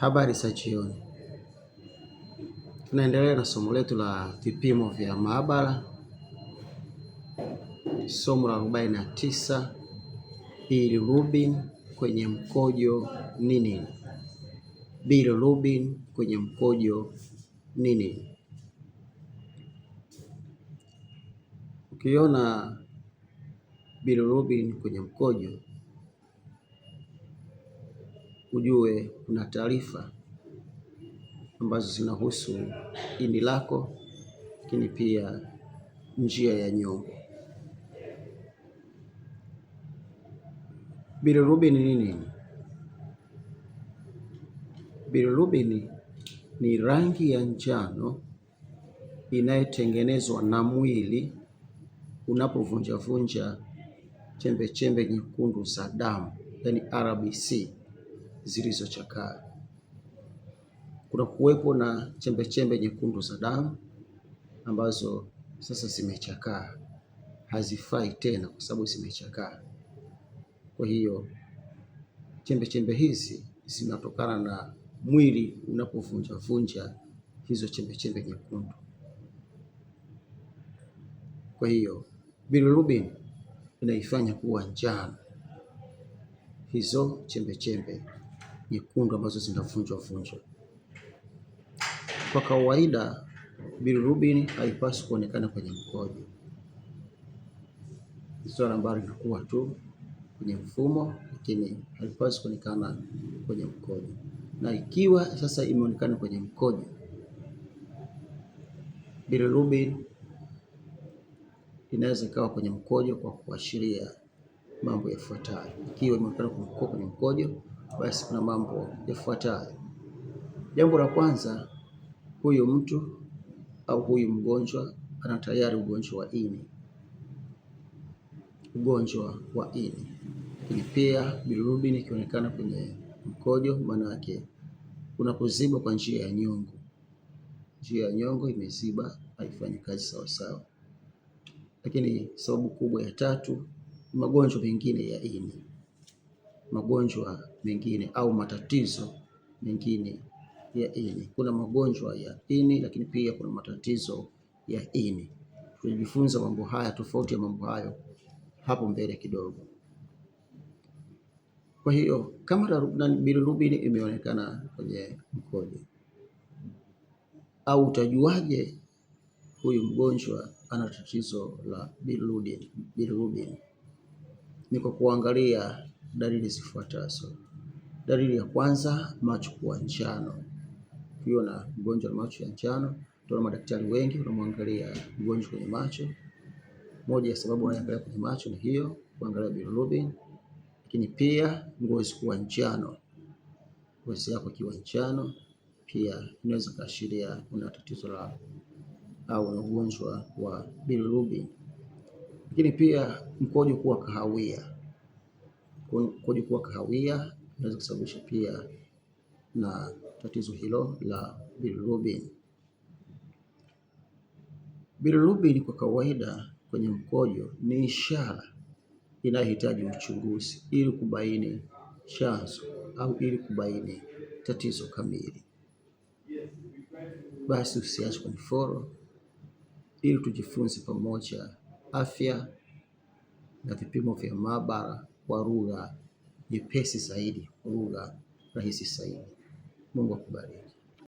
Habari za jioni. Tunaendelea na somo letu la vipimo vya maabara, somo la 49, bilirubin kwenye mkojo ni nini? Bilirubin kwenye mkojo ni nini? Ukiona bilirubin kwenye mkojo, ujue kuna taarifa ambazo zinahusu ini lako, lakini pia njia ya nyongo. Bilirubin ni nini? Bilirubin ni rangi ya njano inayotengenezwa na mwili unapovunjavunja chembe chembe nyekundu za damu, yani RBC zilizochakaa. Kuna kuwepo na chembe chembe nyekundu za damu ambazo sasa zimechakaa, hazifai tena kwa sababu zimechakaa. Kwa hiyo chembe chembe hizi zinatokana na mwili unapovunjavunja hizo chembe chembe nyekundu. Kwa hiyo bilirubin inaifanya kuwa njano hizo chembe chembe nyekundu ambazo zinavunjwa vunjwa. Kwa kawaida bilirubin haipaswi kuonekana kwenye mkojo, swala ambalo linakuwa tu kwenye mfumo, lakini haipaswi kuonekana kwenye mkojo. Na ikiwa sasa imeonekana kwenye mkojo, bilirubin inaweza ikawa kwenye mkojo kwa kuashiria mambo yafuatayo. Ikiwa imeonekana kwenye mkojo, basi kuna mambo yafuatayo. Jambo la kwanza, huyu mtu au huyu mgonjwa ana tayari ugonjwa wa ini. Lakini pia bilirubin ikionekana kwenye mkojo, maana yake unapoziba kwa njia ya nyongo. Njia ya nyongo imeziba, haifanyi kazi sawa sawa. Lakini sababu kubwa ya tatu, magonjwa mengine ya ini, magonjwa mengine au matatizo mengine ya ini. Kuna magonjwa ya ini, lakini pia kuna matatizo ya ini. Tunajifunza mambo haya, tofauti ya mambo hayo hapo mbele kidogo. Kwa hiyo kama bilirubin imeonekana kwenye mkojo, au utajuaje huyu mgonjwa ana tatizo la bilirubin? Ni kwa kuangalia dalili zifuatazo. Dalili ya kwanza, macho kuwa njano. Ukiona mgonjwa na macho ya njano, tuna madaktari wengi wanamwangalia mgonjwa kwenye macho. Moja ya sababu wanaangalia kwenye macho ni hiyo, kuangalia bilirubin. Lakini pia ngozi kuwa njano. Ngozi yako ikiwa njano pia inaweza kuashiria una tatizo la au una ugonjwa wa bilirubin. Lakini pia mkojo kuwa kahawia. Mkojo kuwa kahawia inaweza kusababisha pia na tatizo hilo la bilirubin. Bilirubin kwa kawaida kwenye mkojo ni ishara inayohitaji uchunguzi ili kubaini chanzo au ili kubaini tatizo kamili. Basi usiache kunifollow ili tujifunze pamoja afya na vipimo vya maabara kwa lugha nyepesi zaidi, lugha rahisi zaidi. Mungu akubariki.